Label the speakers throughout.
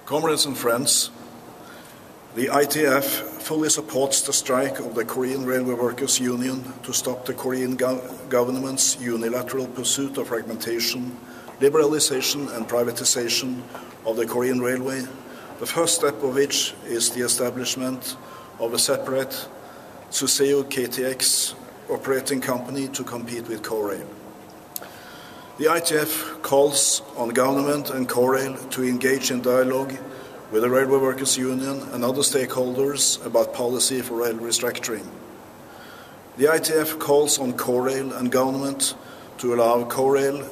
Speaker 1: Comrades and friends, the ITF fully supports the strike of the Korean Railway Workers Union to stop the Korean government's unilateral pursuit of fragmentation, liberalization and privatization of the Korean Railway, the first step of which is the establishment of a separate Suseo KTX operating company to compete with Korail. The ITF calls on government and Korail to engage in dialogue with the Railway Workers Union and other stakeholders about policy for rail restructuring. The ITF calls on Korail and government to allow Korail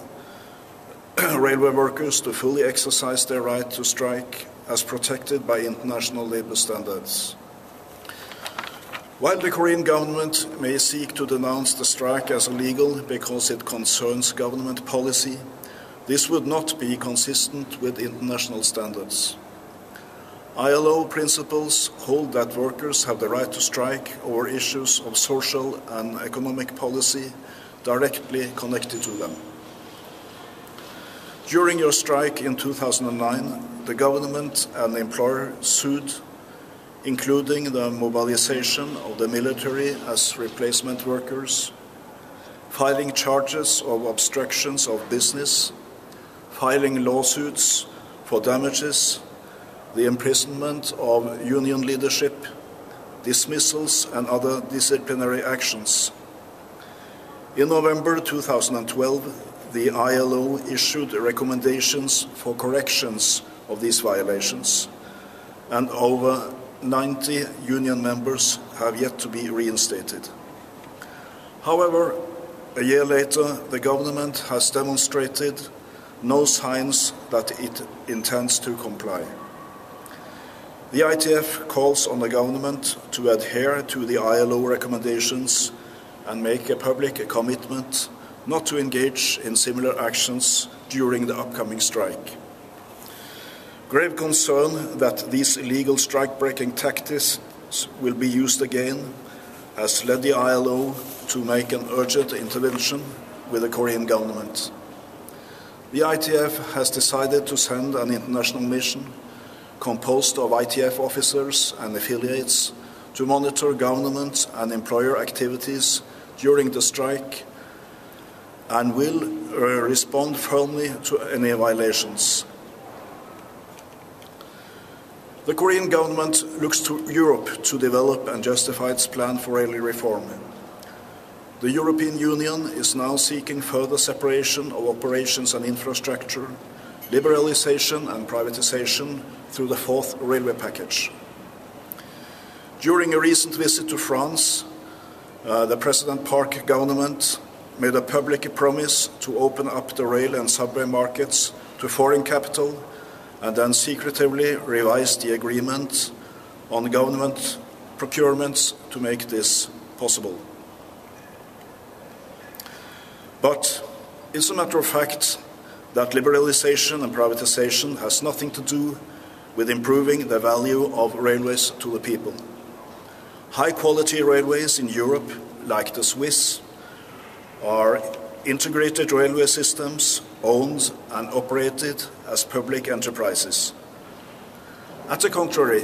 Speaker 1: railway workers to fully exercise their right to strike as protected by international labour standards. While the Korean government may seek to denounce the strike as illegal because it concerns government policy, this would not be consistent with international standards. ILO principles hold that workers have the right to strike over issues of social and economic policy directly connected to them. During your strike in 2009, the government and the employer sued, including the mobilization of the military as replacement workers, filing charges of obstructions of business, filing lawsuits for damages, the imprisonment of union leadership, dismissals and other disciplinary actions. In November 2012, the ILO issued recommendations for corrections of these violations, and over 90 union members have yet to be reinstated. However, a year later, the government has demonstrated no signs that it intends to comply. The ITF calls on the government to adhere to the ILO recommendations and make a public commitment not to engage in similar actions during the upcoming strike. Grave concern that these illegal strike-breaking tactics will be used again has led the ILO to make an urgent intervention with the Korean government. The ITF has decided to send an international mission composed of ITF officers and affiliates to monitor government and employer activities during the strike and will respond firmly to any violations. The Korean government looks to Europe to develop and justify its plan for railway reform. The European Union is now seeking further separation of operations and infrastructure, liberalization and privatization through the fourth railway package. During a recent visit to France, the President Park government made a public promise to open up the rail and subway markets to foreign capital and then secretively revised the agreement on government procurements to make this possible. But it's a matter of fact that liberalization and privatization has nothing to do with improving the value of railways to the people. High-quality railways in Europe, like the Swiss, are integrated railway systems owned and operated as public enterprises. At the contrary,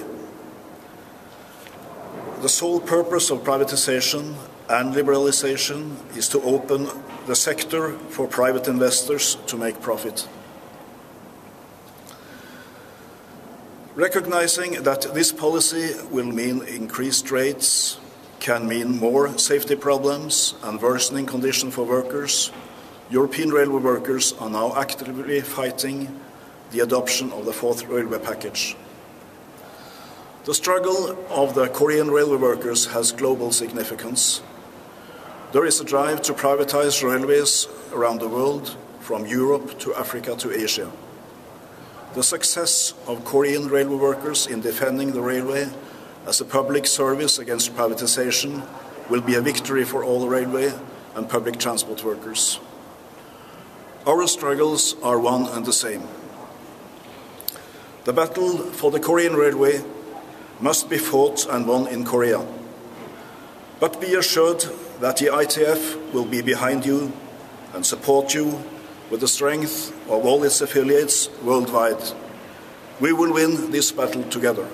Speaker 1: the sole purpose of privatization and liberalization is to open the sector for private investors to make profit. Recognizing that this policy will mean increased rates, can mean more safety problems and worsening conditions for workers, European railway workers are now actively fighting the adoption of the fourth railway package. The struggle of the Korean railway workers has global significance. There is a drive to privatize railways around the world, from Europe to Africa to Asia. The success of Korean railway workers in defending the railway as a public service against privatization will be a victory for all railway and public transport workers. Our struggles are one and the same. The battle for the Korean railway must be fought and won in Korea. But be assured that the ITF will be behind you and support you with the strength of all its affiliates worldwide. We will win this battle together.